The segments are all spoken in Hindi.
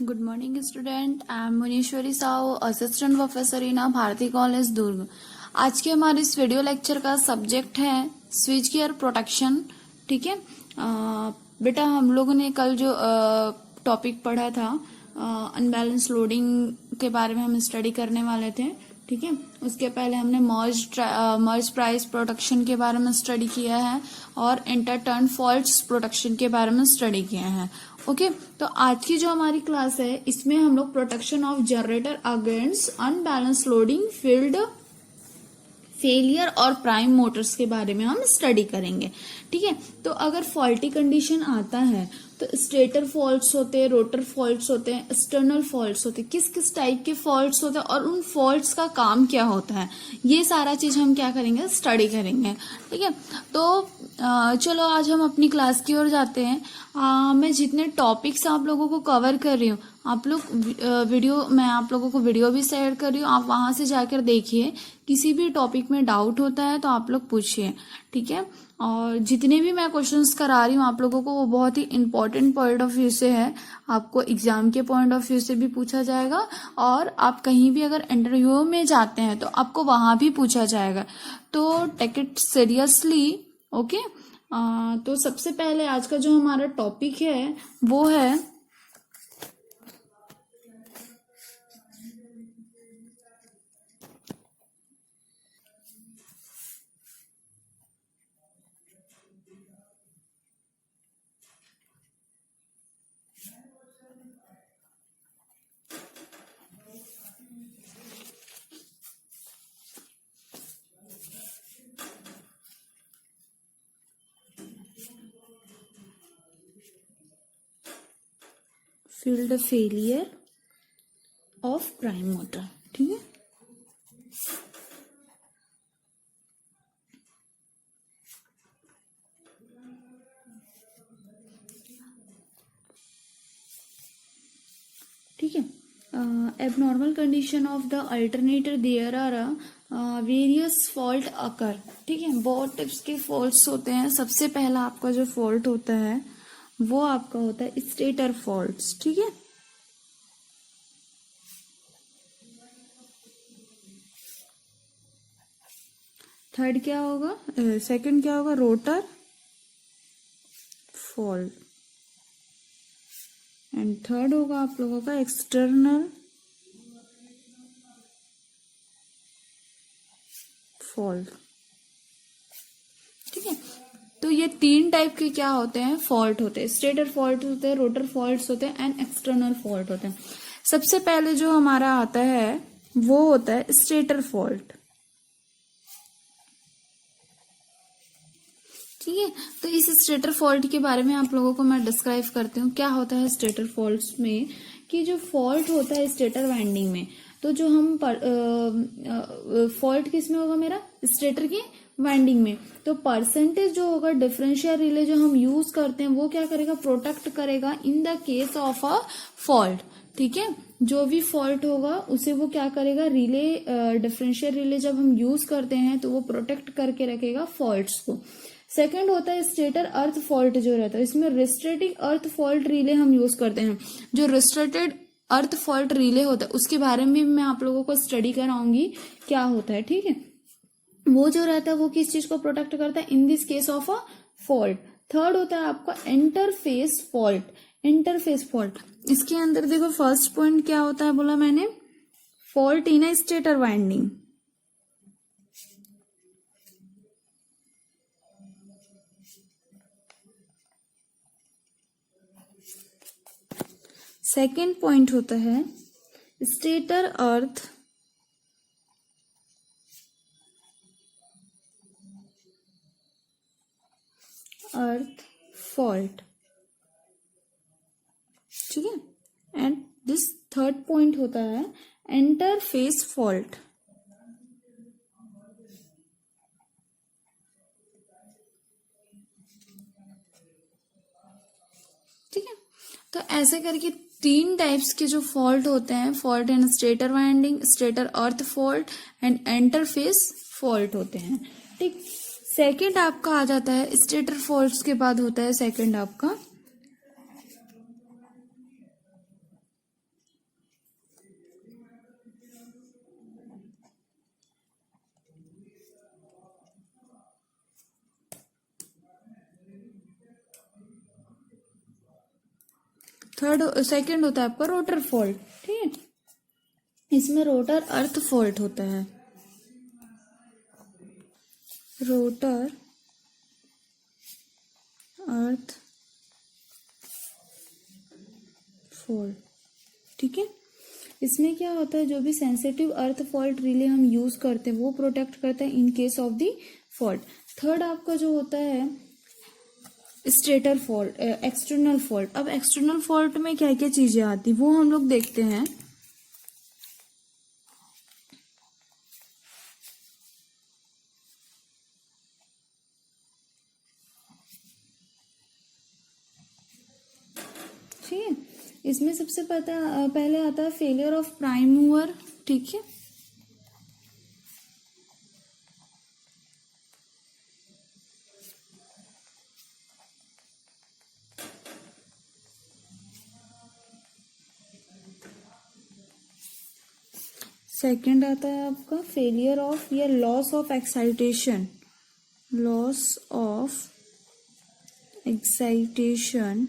Good morning, student. I am Munishwari Sahu, assistant professor in Bharti College Durg. आज के हमारे इस वीडियो लेक्चर का सब्जेक्ट है स्विच गियर प्रोटेक्शन। ठीक है बेटा, हम लोगों ने कल जो टॉपिक पढ़ा था अनबैलेंस लोडिंग के बारे में हम स्टडी करने वाले थे। ठीक है, उसके पहले हमने मर्ज प्राइस प्रोटेक्शन के बारे में स्टडी किया है और इंटर टर्न फॉल्ट्स प्रोटेक्शन के बारे में स्टडी किया है। ओके तो आज की जो हमारी क्लास है इसमें हम लोग protection of generator against unbalance loading, field failure और प्राइम मोटर्स के बारे में हम स्टडी करेंगे। ठीक है, तो अगर फॉल्टी कंडीशन आता है तो स्टेटर फॉल्ट्स होते हैं, रोटर फॉल्ट्स होते हैं, एक्सटर्नल फॉल्ट्स होते हैं, किस किस टाइप के फॉल्ट्स होते हैं और उन फॉल्ट्स का काम क्या होता है, ये सारा चीज हम क्या करेंगे, स्टडी करेंगे। ठीक है, तो चलो आज हम अपनी क्लास की ओर जाते हैं। मैं जितने टॉपिक्स आप लोगों को कवर कर रही हूँ, आप लोग मैं आप लोगों को वीडियो भी शेयर कर रही हूँ, आप वहां से जाकर देखिए। किसी भी टॉपिक में डाउट होता है तो आप लोग पूछिए। ठीक है, और जितने भी मैं क्वेश्चंस करा रही हूँ आप लोगों को वो बहुत ही इंपॉर्टेंट पॉइंट ऑफ व्यू से है, आपको एग्जाम के पॉइंट ऑफ व्यू से भी पूछा जाएगा और आप कहीं भी अगर इंटरव्यू में जाते हैं तो आपको वहां भी पूछा जाएगा, तो टेक इट सीरियसली। ओके, तो सबसे पहले आज का जो हमारा टॉपिक है वो है field failure of prime motor. ठीक है, ठीक है। Abnormal condition of the alternator there are various fault occur. ठीक है, बहुत टाइप्स के फॉल्ट्स होते हैं। सबसे पहला आपका जो फॉल्ट होता है वो आपका होता है स्टेटर फॉल्ट्स। ठीक है, थर्ड क्या होगा, सेकंड क्या होगा, रोटर फॉल्ट, एंड थर्ड होगा आप लोगों का एक्सटर्नल फॉल्ट। ठीक है, तो ये तीन टाइप के क्या होते हैं, फॉल्ट होते हैं। स्टेटर फॉल्ट होते हैं, रोटर फॉल्ट्स होते हैं एंड एक्सटर्नल फॉल्ट होते हैं। सबसे पहले जो हमारा आता है वो होता है स्टेटर फॉल्ट। ठीक है, तो इस स्टेटर फॉल्ट के बारे में आप लोगों को मैं डिस्क्राइब करती हूँ। क्या होता है स्टेटर फॉल्ट्स में, कि जो फॉल्ट होता है स्टेटर वाइंडिंग में, तो जो हम फॉल्ट किस में होगा, मेरा स्टेटर की वाइंडिंग में, तो परसेंटेज जो होगा डिफरेंशियल रिले जो हम यूज करते हैं वो क्या करेगा, प्रोटेक्ट करेगा in the case of a fault. ठीक है, जो भी फॉल्ट होगा उसे वो क्या करेगा, रिले डिफरेंशियल रिले जब हम यूज करते हैं तो वो प्रोटेक्ट करके रखेगा फॉल्ट्स को। सेकंड होता है स्टेटर अर्थ फॉल्ट जो रहता है, इसमें रिस्ट्रेटिंग अर्थ फॉल्ट रिले हम यूज करते हैं। जो रिस्ट्रेटेड अर्थ फॉल्ट रिले होता है उसके बारे में मैं आप लोगों को स्टडी कराऊंगी क्या होता है। ठीक है, वो जो रहता है वो किस चीज को प्रोटेक्ट करता है, in this case of a fault. Third होता है आपका इंटरफेस फॉल्ट। इंटरफेस फॉल्ट, इसके अंदर देखो फर्स्ट पॉइंट क्या होता है, बोला मैंने fault in a stator winding. Second point होता है स्टेटर अर्थ फॉल्ट। ठीक है, एंड दिस थर्ड पॉइंट होता है इंटरफेस फॉल्ट। ठीक है, तो ऐसे करके तीन टाइप्स के जो फॉल्ट होते हैं, fault in stator winding, stator earth fault and interface fault होते हैं। ठीक, सेकंड आपका आ जाता है स्टेटर फॉल्ट्स के बाद होता है सेकंड आपका सेकंड होता है आपका रोटर फॉल्ट, ठीक है। इसमें रोटर अर्थ फॉल्ट होता है, रोटर अर्थ फॉल्ट, ठीक है। इसमें क्या होता है, जो भी सेंसिटिव अर्थ फॉल्ट रिले हम यूज करते हैं वो प्रोटेक्ट करता है in case of the fault. Third आपका जो होता है स्टेटर फॉल्ट, एक्सटर्नल फॉल्ट। अब एक्सटर्नल फॉल्ट में क्या क्या चीजें आती वो हम लोग देखते हैं। ठीक है, इसमें सबसे पहले आता है फेलियर ऑफ प्राइम मूवर, ठीक है। सेकंड आता है आपका फेलियर ऑफ या loss of excitation, loss of excitation.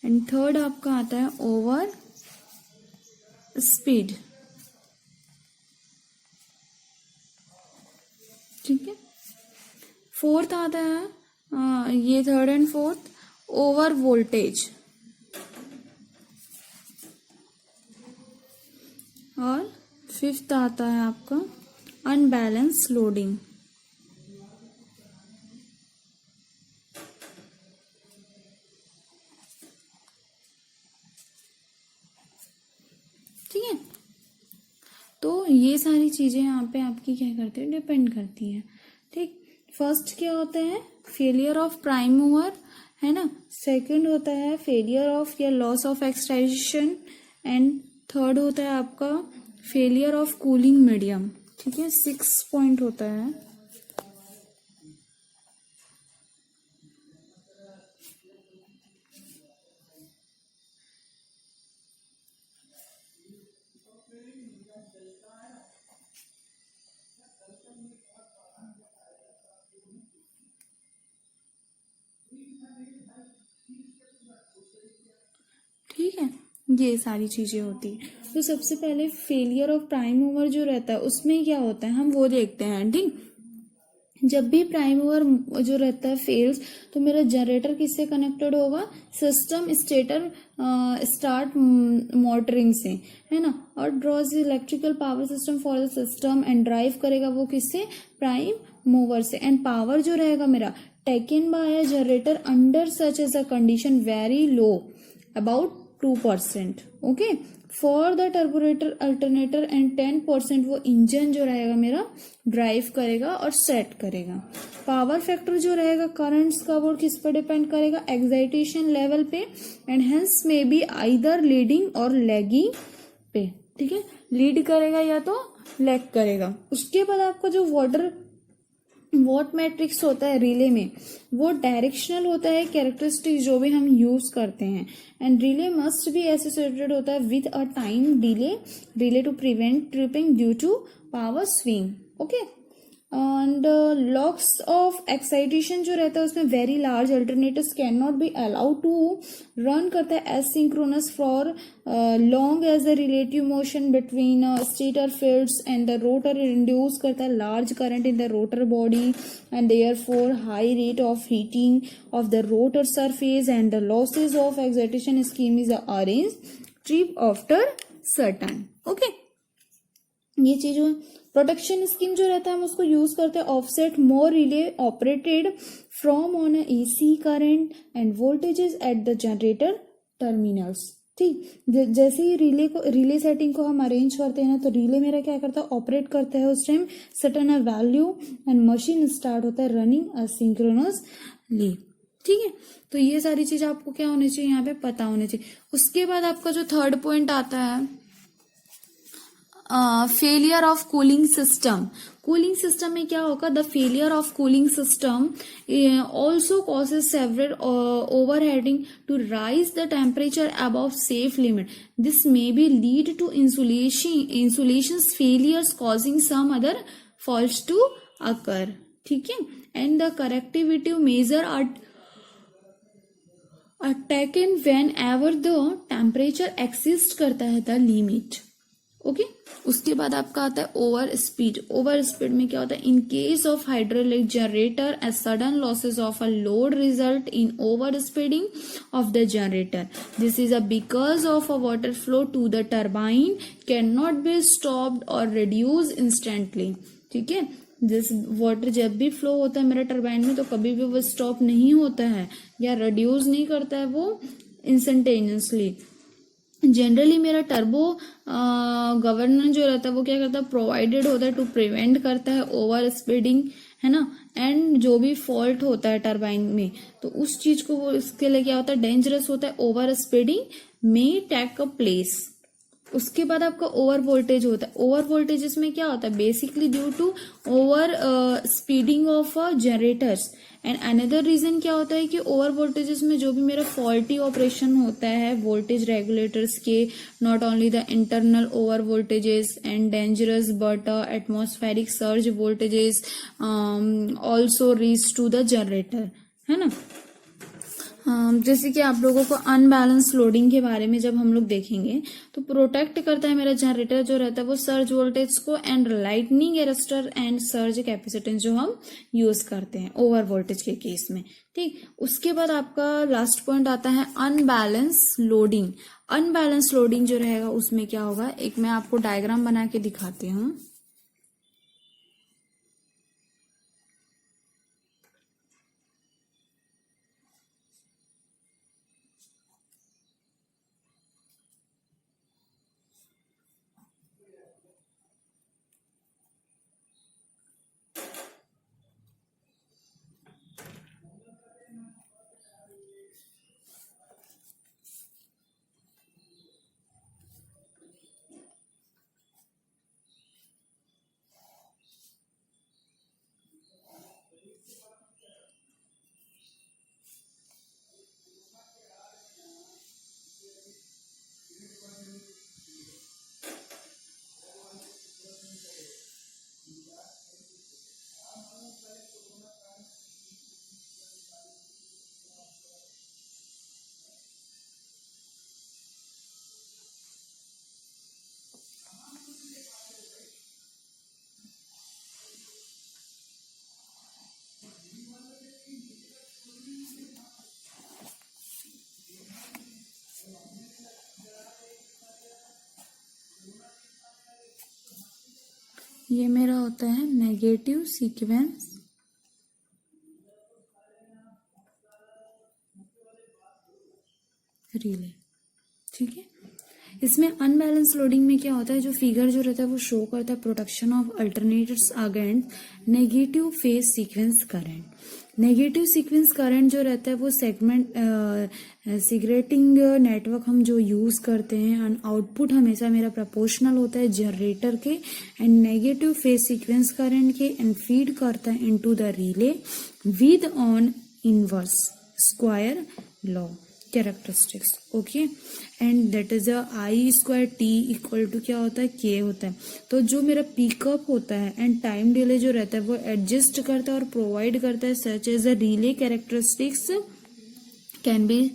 And third आपका आता है ओवर स्पीड, ठीक है। फोर्थ आता है ये third and fourth over voltage, और फिफ्थ आता है आपका अनबैलेंस लोडिंग। ठीक है, तो ये सारी चीजें यहाँ पे आपकी क्या करती है, डिपेंड करती है। ठीक, फर्स्ट क्या होता है फेलियर ऑफ प्राइम मूवर, है ना। सेकंड होता है फेलियर ऑफ या loss of excitation. And third होता है आपका फेलियर ऑफ कूलिंग मीडियम, ठीक है। 6 पॉइंट होता है। ठीक है, ये सारी चीजें होती है। तो सबसे पहले फेलियर ऑफ प्राइम मूवर जो रहता है उसमें क्या होता है हम वो देखते हैं। ठीक, जब भी प्राइम मूवर जो रहता है फेल्स, तो मेरा जनरेटर किससे कनेक्टेड होगा, सिस्टम स्टेटर स्टार्ट मोटरिंग से, है ना। और draws electrical power system for the system and drive करेगा वो किससे, प्राइम मूवर से। एंड पावर जो रहेगा मेरा taken by generator under such as a condition very low about 2%, okay, for the टर्बोरेटर अल्टरनेटर। एंड 10% वो इंजन जो रहेगा मेरा ड्राइव करेगा और सेट करेगा। पावर फैक्टर जो रहेगा करंट्स का वो किस पर डिपेंड करेगा, एक्साइटेशन लेवल पे। And hence may be either leading और लैगिंग पे, ठीक है, लीड करेगा या तो लैग करेगा। उसके बाद आपका जो वॉट मैट्रिक्स होता है रिले में, वो डायरेक्शनल होता है कैरेक्टरिस्टिक जो भी हम यूज करते हैं। And relay must be associated होता है with a time delay to prevent tripping due to power swing, okay. And loss of excitation जो रहता है उसमें very large alternators can not be allowed to run करता है as synchronous for long as the relative motion between stator fields and the rotor induce करता है large current in the rotor body and therefore high rate of heating of the rotor surface and the losses of excitation scheme is arrange trip after certain, okay. ये चीज प्रोटेक्शन स्कीम जो रहता है हम उसको यूज करते हैं offset more relay operated from on AC current and voltages at the generator terminals. ठीक, जैसे ही रिले सेटिंग को हम अरेंज करते हैं ना, तो रिले मेरा क्या करता है ऑपरेट करता है उस time certain a value and machine start होता है रनिंग असिंक्रोनसली। ठीक है, तो ये सारी चीज आपको क्या होनी चाहिए यहाँ पे पता होनी चाहिए। उसके बाद आपका जो थर्ड पॉइंट आता है failure of cooling system. Cooling system में क्या होगा, the failure of cooling system also causes several overheating to rise the temperature above safe limit. This may be lead to insulation failures causing some other faults to occur, ठीक है। And the corrective measure taken whenever the temperature exist करता है द लिमिट। ओके, उसके बाद आपका आता है ओवर स्पीड। ओवर स्पीड में क्या होता है, in case of hydraulic generator a sudden losses of a load result in over speeding of the generator. This is a because of a water flow to the turbine can not be stopped और रिड्यूस इंस्टेंटली। ठीक है, जिस वाटर जब भी फ्लो होता है मेरा टरबाइन में तो कभी भी वो स्टॉप नहीं होता है या रिड्यूस नहीं करता है वो इंस्टेंटेनियसली। जनरली मेरा टर्बो गवर्नर जो रहता है वो क्या करता है, प्रोवाइडेड होता है टू प्रिवेंट करता है ओवर स्पीडिंग, है ना। एंड जो भी फॉल्ट होता है टरबाइन में तो उस चीज को वो इसके लिए क्या होता है, डेंजरस होता है, ओवर स्पीडिंग में टेक अ प्लेस। उसके बाद आपका ओवर वोल्टेज होता है। ओवर वोल्टेज इसमें क्या होता है, basically due to over speeding of generators. And another reason क्या होता है कि ओवर वोल्टेजेस में जो भी मेरा फॉल्टी ऑपरेशन होता है वोल्टेज रेगुलेटर्स के, not only the internal over voltages and dangerous but atmospheric surge voltages also reach to the generator, है ना। जैसे कि आप लोगों को अनबैलेंस लोडिंग के बारे में जब हम लोग देखेंगे तो प्रोटेक्ट करता है मेरा जनरेटर जो रहता है वो सर्ज वोल्टेज को and lightning arrester and surge capacitance जो हम यूज करते हैं ओवर वोल्टेज के केस में। ठीक, उसके बाद आपका लास्ट पॉइंट आता है अनबैलेंस लोडिंग। अनबैलेंस लोडिंग जो रहेगा उसमें क्या होगा, एक मैं आपको डायग्राम बना के दिखाती हूँ। ये मेरा होता है नेगेटिव सीक्वेंस रिले। ठीक है, इसमें अनबैलेंस लोडिंग में क्या होता है, जो फिगर जो रहता है वो शो करता है production of alternators against negative phase sequence current. Negative sequence current जो रहता है वो सेगमेंट सिगरेटिंग नेटवर्क हम जो यूज करते हैं एंड आउटपुट हमेशा मेरा प्रोपोर्शनल होता है जनरेटर के and negative phase sequence current के एंड फीड करता है into the relay with on inverse square law characteristics. Okay, and that is I square T equal to क्या होता है, के होता है। तो जो मेरा पिकअप होता है एंड टाइम डिले जो रहता है वो एडजस्ट करता है और प्रोवाइड करता है such as a relay characteristics can be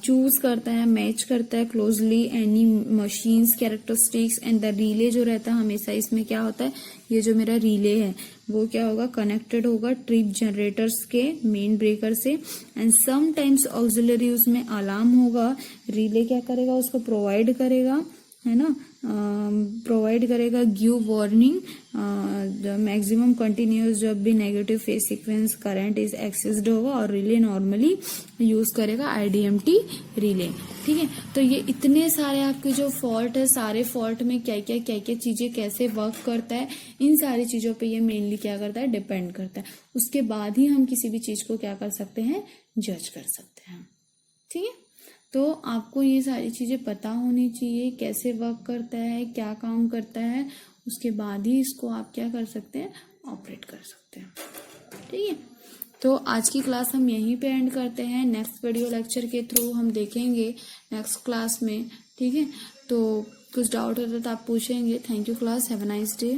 choose करता है, मैच करता है closely any machines characteristics and the relay जो रहता है हमेशा इसमें क्या होता है, ये जो मेरा रिले है वो क्या होगा, कनेक्टेड होगा ट्रिप जनरेटर्स के मेन ब्रेकर से एंड सम टाइम्स ऑक्सिलरी उसमें अलार्म होगा। रिले क्या करेगा, उसको प्रोवाइड करेगा, है ना, प्रोवाइड करेगा give warning the maximum continuous जब भी negative phase sequence current is accessed होगा और रिले नॉर्मली यूज करेगा आईडीएमटी रिले। ठीक है, तो ये इतने सारे आपके जो फॉल्ट है, सारे फॉल्ट में क्या क्या चीजें कैसे वर्क करता है, इन सारी चीजों पे ये मेनली क्या करता है, डिपेंड करता है। उसके बाद ही हम किसी भी चीज को क्या कर सकते हैं, जज कर सकते हैं। ठीक है, तो आपको ये सारी चीजें पता होनी चाहिए, कैसे वर्क करता है, क्या काम करता है, उसके बाद ही इसको आप क्या कर सकते हैं, ऑपरेट कर सकते हैं। ठीक है, तो आज की क्लास हम यहीं पे एंड करते हैं। नेक्स्ट वीडियो लेक्चर के थ्रू हम देखेंगे नेक्स्ट क्लास में। ठीक है, तो कुछ डाउट होता है तो आप पूछेंगे। Thank you class, have a nice day.